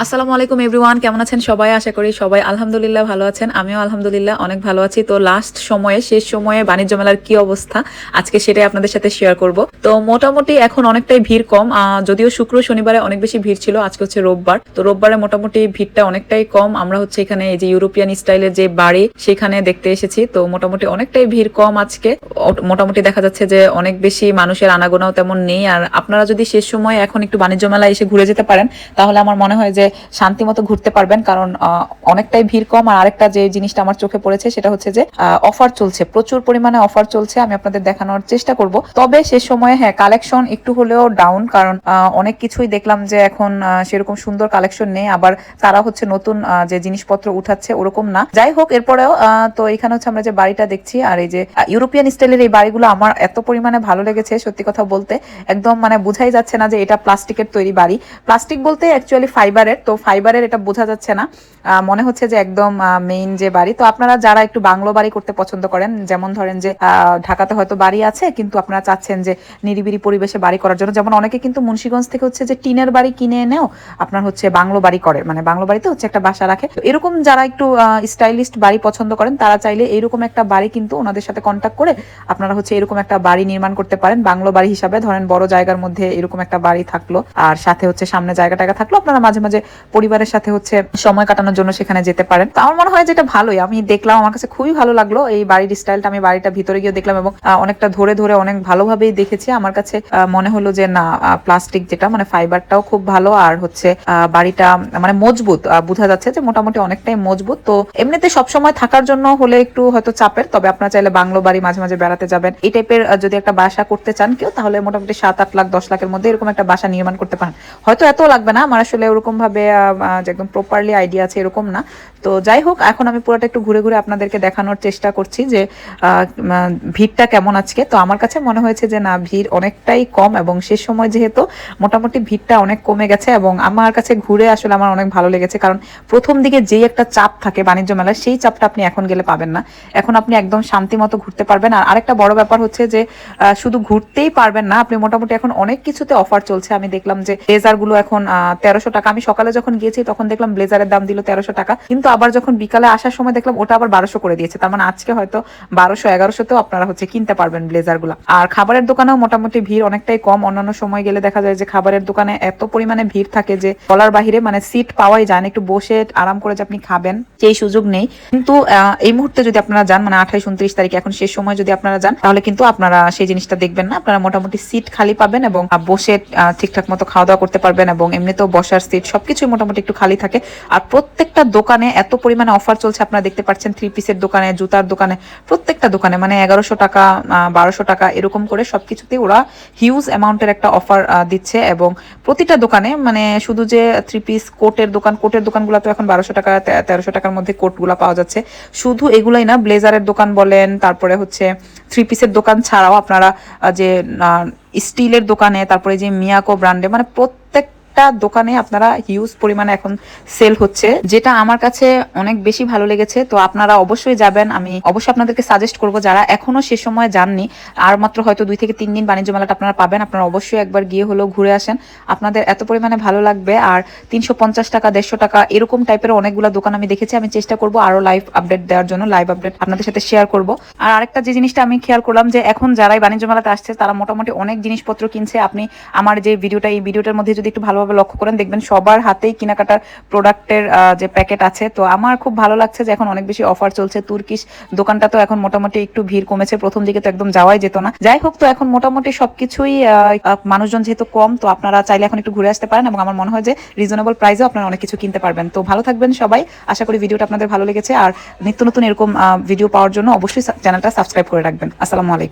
আসসালামু আলাইকুম এভরিওয়ান, কেমন আছেন সবাই? আশা করি সবাই আলহামদুলিল্লাহ ভালো আছেন। আমিও আলহামদুলিল্লাহ অনেক ভালো আছি। তো লাস্ট সময়ে শেষ সময়ে বাণিজ্য মেলার কি অবস্থা আজকে সেটাই আপনাদের সাথে শেয়ার করব। তো মোটামুটি এখন অনেকটাই ভিড় কম, যদিও শুক্র শনিবারে অনেক বেশি ভিড় ছিল, আজকে হচ্ছে রোববার। তো রোববারে মোটামুটি ভিড়টা অনেকটাই কম। আমরা হচ্ছে এখানে এই যে ইউরোপিয়ান স্টাইলের যে বাড়ি সেখানে দেখতে এসেছি। তো মোটামুটি অনেকটাই ভিড় কম আজকে। মোটামুটি দেখা যাচ্ছে যে অনেক বেশি মানুষের আনাগোনাও তেমন নেই। আর আপনারা যদি শেষ সময় এখন একটু বাণিজ্য মেলায় এসে ঘুরে যেতে পারেন তাহলে আমার মনে হয় যে শান্তি মতো ঘুরতে পারবেন, কারণ অনেকটাই ভিড় কম। আর আরেকটা যে জিনিসটা আমার চোখে পড়েছে সেটা হচ্ছে যে অফার চলছে, প্রচুর পরিমাণে অফার চলছে। আমি আপনাদের দেখানোর চেষ্টা করব। তবে শেষ সময়ে হ্যাঁ, কালেকশন একটু হলেও ডাউন, কারণ অনেক কিছুই দেখলাম যে এখন সেরকম সুন্দর কালেকশন নেই। আবার তারা হচ্ছে নতুন যে জিনিসপত্র উঠাচ্ছে ওরকম না। যাই হোক, এরপরেও তো এখানে হচ্ছে আমরা যে বাড়িটা দেখছি, আর এই যে ইউরোপিয়ান স্টাইলের এই বাড়িগুলো আমার এত পরিমাণে ভালো লেগেছে, সত্যি কথা বলতে একদম মানে বোঝাই যাচ্ছে না যে এটা প্লাস্টিকের তৈরি বাড়ি। প্লাস্টিক বলতে অ্যাকচুয়ালি ফাইবারের, তো ফাইবারের এটা বোঝা যাচ্ছে না, মনে হচ্ছে যে একদম মেইন যে বাড়ি। তো আপনারা যারা একটু বাংলো বাড়ি করতে পছন্দ করেন, যেমন ধরেন যে ঢাকাতে হয়তো বাড়ি আছে কিন্তু আপনারা চাচ্ছেন যে নিরিবিলি পরিবেশে বাড়ি করার জন্য, যেমন অনেকে কিন্তু মুন্সিগঞ্জ থেকে হচ্ছে যে টিনের বাড়ি কিনে এনেও আপনার হচ্ছে বাংলো বাড়ি করে, মানে বাংলো বাড়িতে হচ্ছে একটা বাসা রাখে। এরকম যারা একটু স্টাইলিস্ট বাড়ি পছন্দ করেন তারা চাইলে এইরকম একটা বাড়ি কিন্তু ওনাদের সাথে কন্ট্যাক্ট করে আপনারা হচ্ছে এরকম একটা বাড়ি নির্মাণ করতে পারেন বাংলো বাড়ি হিসাবে। ধরেন বড় জায়গার মধ্যে এরকম একটা বাড়ি থাকলো, আর সাথে হচ্ছে সামনে জায়গা টায়গা থাকলো, আপনারা মাঝে মাঝে পরিবারের সাথে হচ্ছে সময় কাটানোর জন্য সেখানে যেতে পারেন। তো আমার মনে হয় যেটা ভালোই, আমি দেখলাম, আমার কাছে খুবই ভালো লাগলো এই বাড়ির স্টাইলটা। আমি বাড়িটা ভিতরে গিয়ে দেখলাম এবং অনেকটা ধরে ধরে অনেক ভালোভাবেই দেখেছি। আমার কাছে মনে হলো যে না, প্লাস্টিক যেটা মানে ফাইবারটাও খুব ভালো, আর হচ্ছে বাড়িটা মানে মজবুত, বোঝা যাচ্ছে যে মোটামুটি অনেকটাই মজবুত। তো এমনিতে সবসময় থাকার জন্য হলে একটু হয়তো চাপের, তবে আপনারা চাইলে বাংলো বাড়ি মাঝে মাঝে বেড়াতে যাবেন এই টাইপের যদি একটা বাসা করতে চান কেউ, তাহলে মোটামুটি 7-8 লাখ 10 লাখের মধ্যে এরকম একটা বাসা নির্মাণ করতে পারেন। হয়তো এত লাগবে না, আমার আসলে ওরকম ভাবে একদম প্রপারলি আইডিয়া আছে এরকম না। তো যাই হোক, এখন আমি পুরোটা একটু ঘুরে ঘুরে আপনাদেরকে দেখানোর চেষ্টা করছি যে ভিড়টা কেমন আজকে। তো আমার কাছে মনে হয়েছে যে না, ভিড় অনেকটাই কম, এবং শেষ সময় যেহেতু মোটামুটি ভিড়টা অনেক কমে গেছে। এবং আমার কাছে ঘুরে আসলে আমার অনেক ভালো লেগেছে, কারণ প্রথম দিকে যেই একটা চাপ থাকে বাণিজ্য মেলায়, সেই চাপটা আপনি এখন গেলে পাবেন না। এখন আপনি একদম শান্তি মতো ঘুরতে পারবেন। আর আরেকটা বড় ব্যাপার হচ্ছে যে শুধু ঘুরতেই পারবেন না আপনি, মোটামুটি এখন অনেক কিছুতে অফার চলছে। আমি দেখলাম যে ব্লেজার গুলো এখন 1300 টাকা। আমি সকালে যখন গিয়েছি তখন দেখলাম ব্লেজারের দাম দিল 1300 টাকা, কিন্তু আবার যখন বিকালে আসার সময় দেখলাম ওটা আবার 1200 করে দিয়েছে। তার মানে আজকে হয়তো 1200-1100তেও আপনারা হচ্ছে কিনতে পারবেন ব্লেজার গুলা। আর খাবারের দোকানেও মোটামুটি ভিড় অনেকটাই কম। অন্যান্য সময় গেলে দেখা যায় যে খাবারের দোকানে এত পরিমাণে ভিড় থাকে যে বলার বাহিরে, মানে সিট পাওয়াই যায় না, একটু বসে আরাম করে যে আপনি খাবেন সেই সুযোগ নেই। কিন্তু এই মুহূর্তে যদি আপনারা যান, মানে 28-29 তারিখ এখন শেষ সময় যদি আপনারা যান, তাহলে কিন্তু আপনারা সেই জিনিসটা দেখবেন না। আপনারা মোটামুটি সিট খালি পাবেন এবং বসে ঠিকঠাক মতো খাওয়া দাওয়া করতে পারবেন, এবং এমনিতেও বসার সিট সবকিছু মোটামুটি একটু খালি থাকে। আর প্রত্যেকটা দোকানে এত পরিমাণে অফার চলছে, আপনারা দেখতে পাচ্ছেন। 3 পিসের দোকানে, জুতার দোকানে, প্রত্যেকটা দোকানে মানে 1100 টাকা 1200 টাকা এরকম করে সবকিছুতে ওরা হিউজ অ্যামাউন্টের একটা অফার দিচ্ছে। এবং প্রতিটা দোকানে, মানে শুধু যে 3 পিস কোটের দোকান, কোটের দোকানগুলো তো এখন 1200 টাকা 1300 টাকার মধ্যে কোটগুলো পাওয়া যাচ্ছে। শুধু এগুলাই না, ব্লেজারের দোকান বলেন, তারপরে হচ্ছে 3 পিসের দোকান ছাড়াও আপনারা যে স্টিলের দোকানে, তারপরে যে মিয়াকো ব্র্যান্ডে, মানে প্রত্যেকটা দোকানে আপনারা হিউজ পরিমাণে এখন সেল হচ্ছে, যেটা আমার কাছে অনেক বেশি ভালো লেগেছে। তো আপনারা অবশ্যই যাবেন, আমি অবশ্যই আপনাদেরকে সাজেস্ট করব যারা এখনো সে সময় যাননি, আর মাত্র হয়তো 2 থেকে 3 দিন বাণিজ্য মেলাটা আপনারা পাবেন, আপনারা অবশ্যই একবার গিয়ে হলেও ঘুরে আসেন। আপনাদের এত পরিমাণে ভালো লাগবে। আর 350 টাকা 150 টাকা এরকম টাইপের অনেকগুলো দোকান আমি দেখেছি। আমি চেষ্টা করব আরো লাইভ আপডেট দেওয়ার জন্য, লাইভ আপডেট আপনাদের সাথে শেয়ার করব। আর আরেকটা যে জিনিসটা আমি খেয়াল করলাম যে এখন যারাই বাণিজ্য মেলাতে আসছে তারা মোটামুটি অনেক জিনিসপত্র কিনছে। আপনি আমার যে ভিডিওটা, এই ভিডিওটার মধ্যে যদি একটু ভালোভাবে লক্ষ্য করেন, দেখবেন সবার হাতেই কেনাকাটার প্রোডাক্টের যে প্যাকেট আছে। তো আমার খুব ভালো লাগছে যে এখন অনেক বেশি অফার চলছে। তুর্কিশ দোকানটা তো এখন মোটামুটি একটু ভিড় কমেছে, প্রথম দিকে তো একদম যাওয়াই যেত না। যাই হোক, তো এখন মোটামুটি সবকিছুই মানুষজন যেহেতু কম, তো আপনারা চাইলে এখন একটু ঘুরে আসতে পারেন, এবং আমার মনে হয় যে রিজনেবল প্রাইসেও আপনারা অনেক কিছু কিনতে পারবেন। তো ভালো থাকবেন সবাই, আশা করি ভিডিওটা আপনাদের ভালো লেগেছে। আর নিত্য নতুন এরকম ভিডিও পাওয়ার জন্য অবশ্যই চ্যানেলটা সাবস্ক্রাইব করে রাখবেন। আসসালামু আলাইকুম।